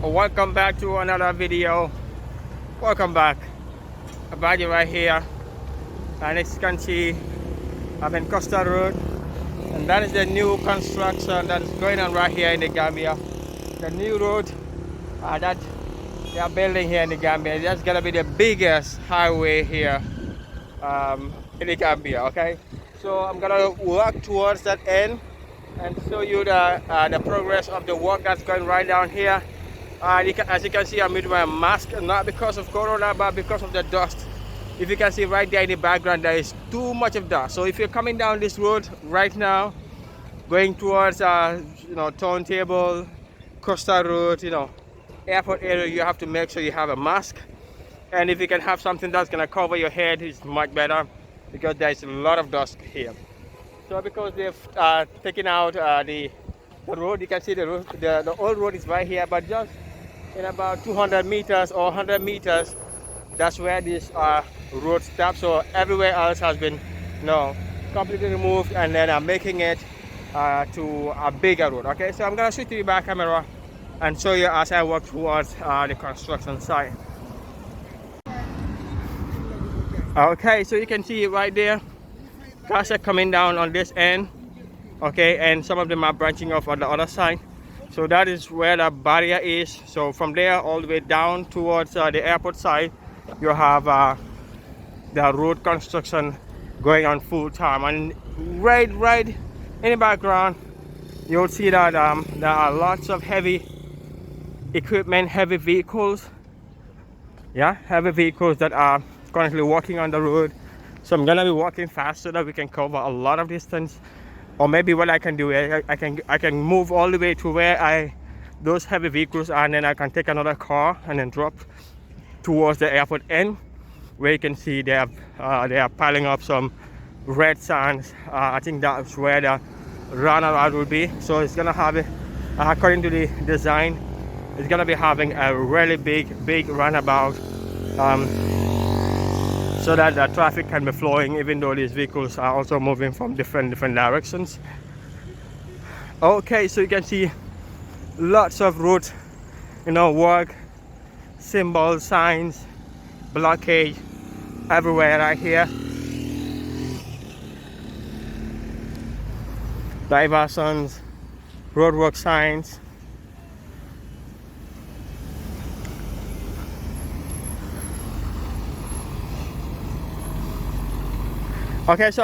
Welcome back to another video. Welcome back. About you right here. And as you can see, I'm in Costa Road, and that is the new construction that is going on right here in the Gambia. The new road that they are building here in the Gambia. That's gonna be the biggest highway here in the Gambia. Okay, so I'm gonna walk towards that end and show you the progress of the work that's going right down here. As you can see, I'm with my mask, not because of Corona, but because of the dust. If you can see right there in the background, there is too much of dust. So if you're coming down this road right now, going towards Turntable, Costa Road, airport area, you have to make sure you have a mask. And if you can have something that's gonna cover your head, it's much better because there's a lot of dust here. So because they've taken out the road, you can see the road, the old road is right here, but just in about 200 meters or 100 meters, that's where this road stops. So everywhere else has been completely removed, and then I'm making it to a bigger road. Okay, so I'm gonna switch to the back camera and show you as I walk towards the construction site. Okay, so you can see right there, cars are coming down on this end. Okay, and some of them are branching off on the other side. So that is where the barrier is. So from there all the way down towards the airport side, you have the road construction going on full time. And right in the background, you'll see that there are lots of heavy equipment, heavy vehicles. Yeah, heavy vehicles that are currently walking on the road. So I'm gonna be walking fast so that we can cover a lot of distance. Or maybe what I can do is I can move all the way to where those heavy vehicles are, and then I can take another car and then drop towards the airport end, where you can see they are piling up some red sands. I think that's where the runabout will be. So it's gonna have according to the design, it's gonna be having a really big runabout, so that the traffic can be flowing, even though these vehicles are also moving from different directions. Okay, so you can see lots of road work, symbols, signs, blockade everywhere right here. Diversions, roadwork signs. Okay, so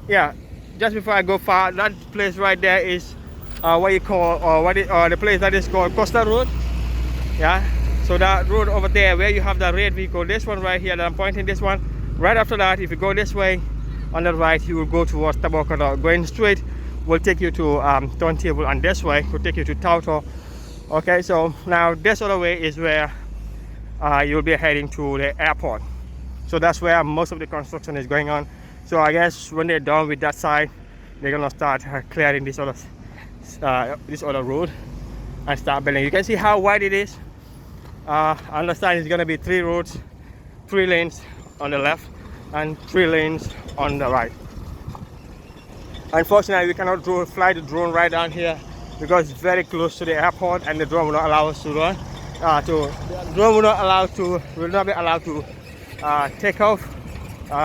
yeah, just before I go far, that place right there is what you call, or the place that is called Costa Road. Yeah, so that road over there where you have the red vehicle, this one right here that I'm pointing, this one, right after that, if you go this way on the right, you will go towards Tabokada. Going straight will take you to Turntable, and this way will take you to Tauto. Okay, so now this other way is where you'll be heading to the airport. So that's where most of the construction is going on. So I guess when they're done with that side, they're gonna start clearing this other road and start building. You can see how wide it is. I understand it's gonna be 3 roads, 3 lanes on the left and 3 lanes on the right. Unfortunately, we cannot fly the drone right down here because it's very close to the airport, and the drone will not allow us to run. The drone will not be allowed to take off.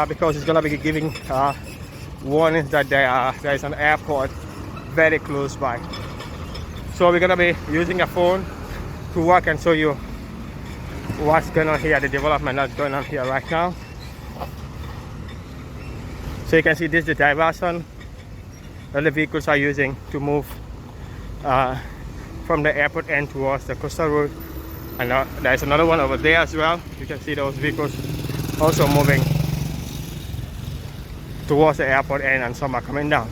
Because it's gonna be giving warnings that there is an airport very close by. So we're gonna be using a phone to work and show you what's going on here, the development that's going on here right now. So you can see this is the diversion that the vehicles are using to move from the airport end towards the Costa Road, and there's another one over there as well. You can see those vehicles also moving towards the airport end, and some are coming down.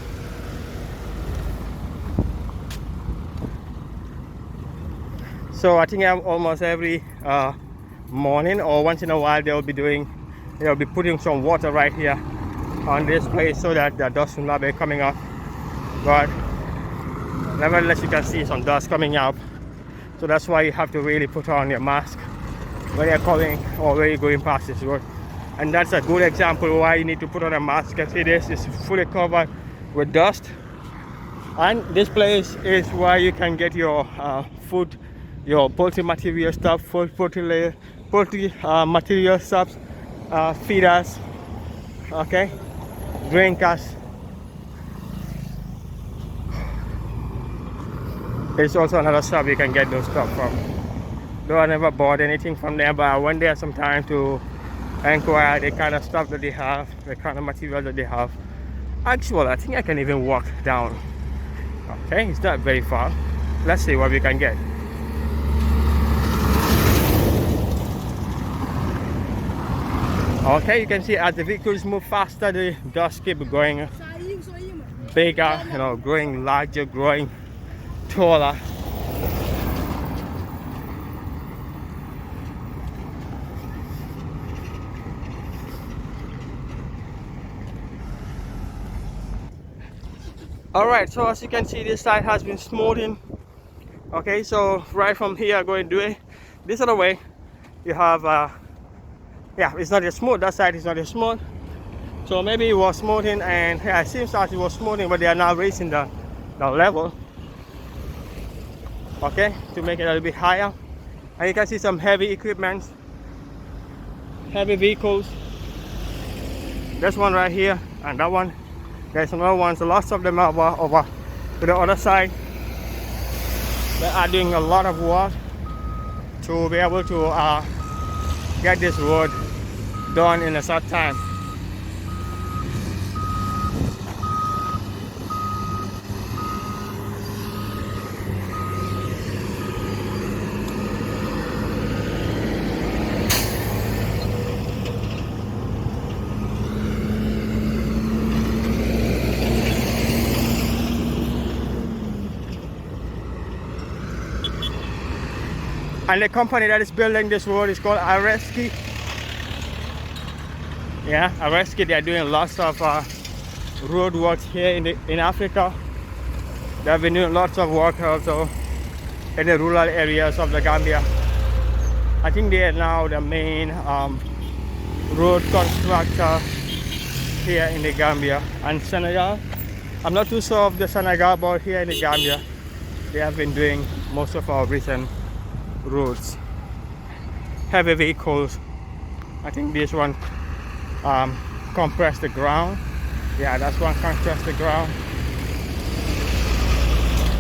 So I think almost every morning or once in a while they'll be putting some water right here on this place so that the dust will not be coming up. But nevertheless, you can see some dust coming up. So that's why you have to really put on your mask when you're coming or when you're going past this road. And that's a good example why you need to put on a mask. You can see this is fully covered with dust. And this place is where you can get your food your poultry material stuff, poultry material stuff, feeders, okay, drinkers. It's also another shop you can get those stuff from. Though I never bought anything from there, but I went there sometime to inquire the kind of stuff that they have, the kind of material that they have. Actually, I think I can even walk down. Okay, it's not very far. Let's see what we can get. Okay, you can see as the vehicles move faster, the dust keep going bigger, you know, growing larger, growing taller. Alright, so as you can see, this side has been smoothing. Okay, so right from here going to it this other way, you have yeah, it's not as smooth. That side is not as smooth. So maybe it was smoothing, and yeah, it seems like it was smoothing, but they are now raising the level, okay, to make it a little bit higher. And you can see some heavy equipment, heavy vehicles. There's one right here, and that one. There's another one. So lots of them are over to the other side. They are doing a lot of work to be able to get this road done in a short time. And the company that is building this road is called Residency. Yeah, Residency. They are doing lots of road work here in Africa. They have been doing lots of work also in the rural areas of the Gambia. I think they are now the main road constructor here in the Gambia and Senegal. I'm not too sure of the Senegal, but here in the Gambia, they have been doing most of our recent roads. Heavy vehicles. I think this one compress the ground. Yeah, that's one compress the ground.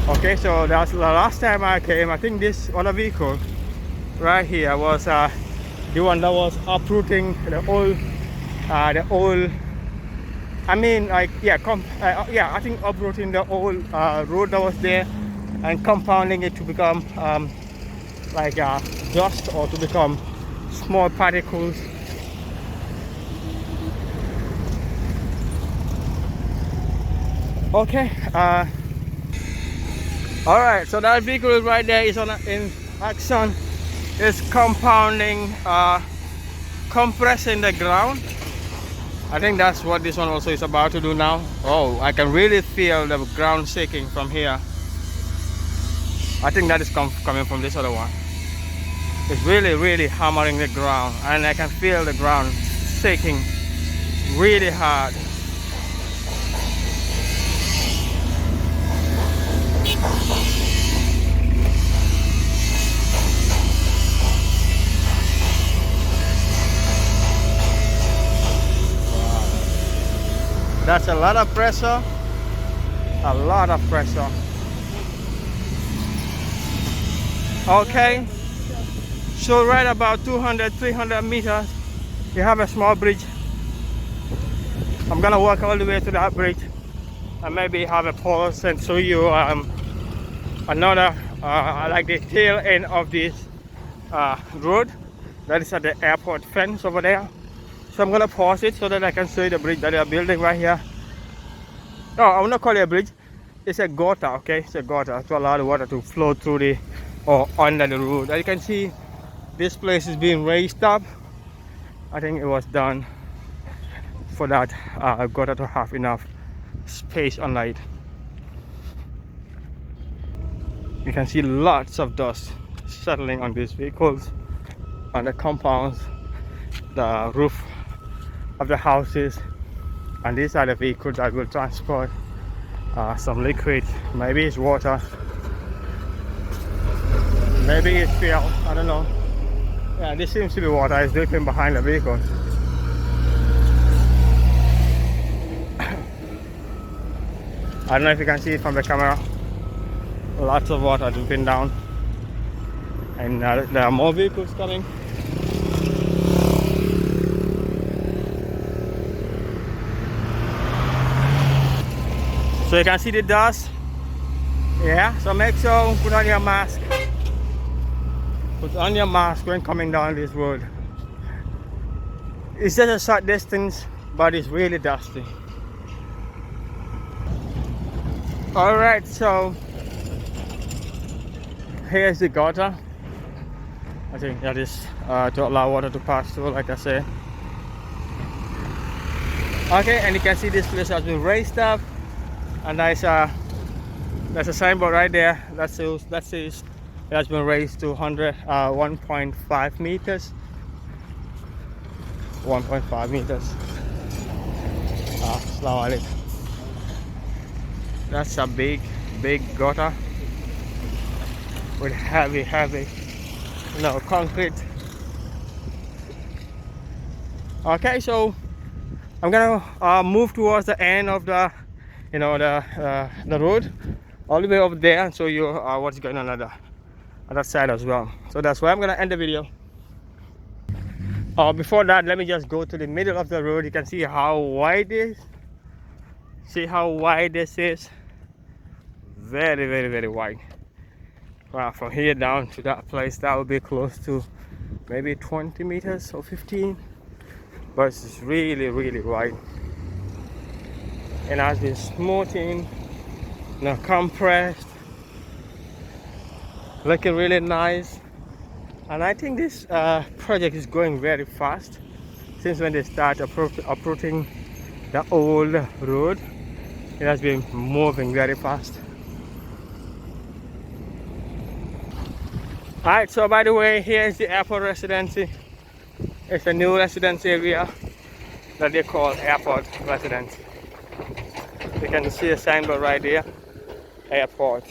Okay, so that's the last time I came. I think this other vehicle right here was the one that was uprooting the old I mean, like, yeah, I think uprooting the old road that was there and compounding it to become like dust, or to become small particles. Okay, all right, so that vehicle right there is in action. It's compounding, compressing the ground. I think that's what this one also is about to do now. Oh, I can really feel the ground shaking from here. I think that is coming from this other one. It's really hammering the ground, and I can feel the ground shaking really hard. That's a lot of pressure, a lot of pressure. Okay, so right about 200-300 meters, you have a small bridge. I'm gonna walk all the way to that bridge and maybe have a pause and show you another, like the tail end of this road that is at the airport fence over there. So I'm gonna pause it so that I can show you the bridge that they are building right here. Oh, I will not call it a bridge. It's a gutter, okay? It's a gutter to allow the water to flow through the or under the road. As you can see, this place is being raised up. I think it was done for that gutter to have enough space on it. You can see lots of dust settling on these vehicles, on the compounds, the roof of the houses, and these are the vehicles that will transport some liquid, maybe it's water. Maybe it failed, I don't know. Yeah, this seems to be water is dripping behind the vehicle. I don't know if you can see it from the camera. Lots of water dripping down. And there are more vehicles coming. So you can see the dust. Yeah, so make sure you put on your mask. Put on your mask when coming down this road. It's just a short distance, but it's really dusty. Alright, so here's the gutter. I think that is to allow water to pass through, like I said. Okay, and you can see this place has been raised up, and there's a signboard right there that says it has been raised to 1.5 meters. 1.5 meters. Assalamu alaikum. That's a big gutter with heavy concrete. Okay, so I'm gonna move towards the end of the the road, all the way over there, and show you what's going on at that side as well. So that's where I'm gonna end the video. Before that, let me just go to the middle of the road. You can see how wide this. See how wide this is. Very wide. Wow, from here down to that place, that would be close to maybe 20 meters or 15, but it's really wide. And has been smoothing, compressed, looking really nice. And I think this project is going very fast since when they start approaching the old road. It has been moving very fast. Alright, so by the way, here is the airport residency. It's a new residence area that they call airport residency. You can see a signboard right there, airport.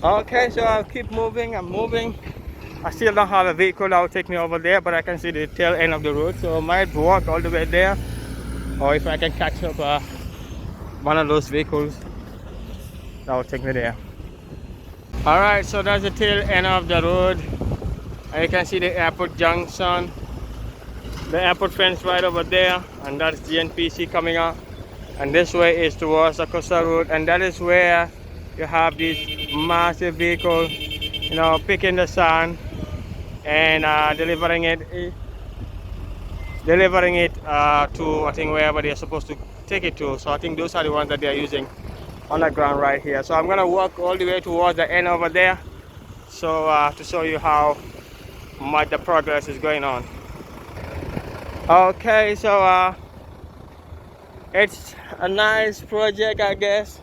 Okay, so I'll keep moving. I'm moving. I still don't have a vehicle that will take me over there, but I can see the tail end of the road, so I might walk all the way there, or if I can catch up one of those vehicles, that will take me there. Alright, so that's the tail end of the road, and you can see the airport junction, the airport fence right over there, and that's GNPC coming up, and this way is towards the coastal road, and that is where you have these massive vehicles, picking the sand and delivering it to, I think, wherever they're supposed to take it to. So I think those are the ones that they are using on the ground right here. So I'm gonna walk all the way towards the end over there, so to show you how much the progress is going on. Okay, so it's a nice project, I guess.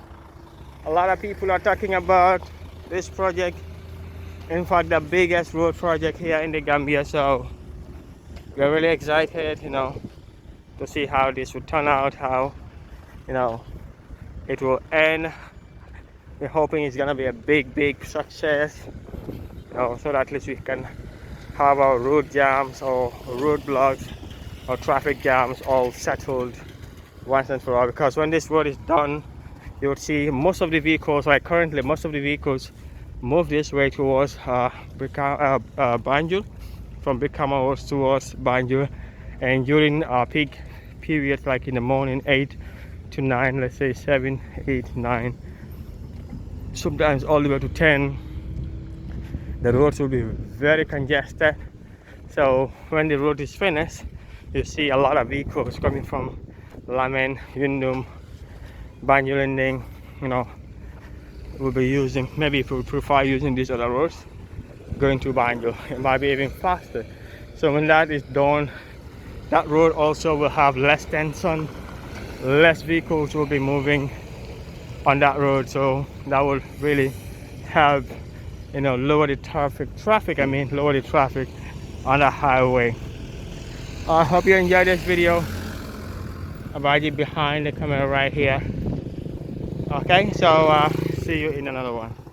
A lot of people are talking about this project. In fact, the biggest road project here in the Gambia. So we're really excited, to see how this will turn out, how, it will end. We're hoping it's gonna be a big success, so that at least we can have our road jams or roadblocks or traffic jams all settled once and for all. Because when this road is done, you would see most of the vehicles, like currently most of the vehicles, move this way towards Banjul, from Bikama towards Banjul, and during peak periods, like in the morning 8 to 9, let's say 7, 8, 9, sometimes all the way to 10, the roads will be very congested. So when the road is finished, you see a lot of vehicles coming from Lamen, Yundum, Banjul Ending, will be using, maybe if we prefer using these other roads going to Banjul, it might be even faster. So when that is done, that road also will have less tension, less vehicles will be moving on that road, so that will really help, lower the traffic on the highway. I hope you enjoyed this video. Abaji behind the camera right here. Okay, so see you in another one.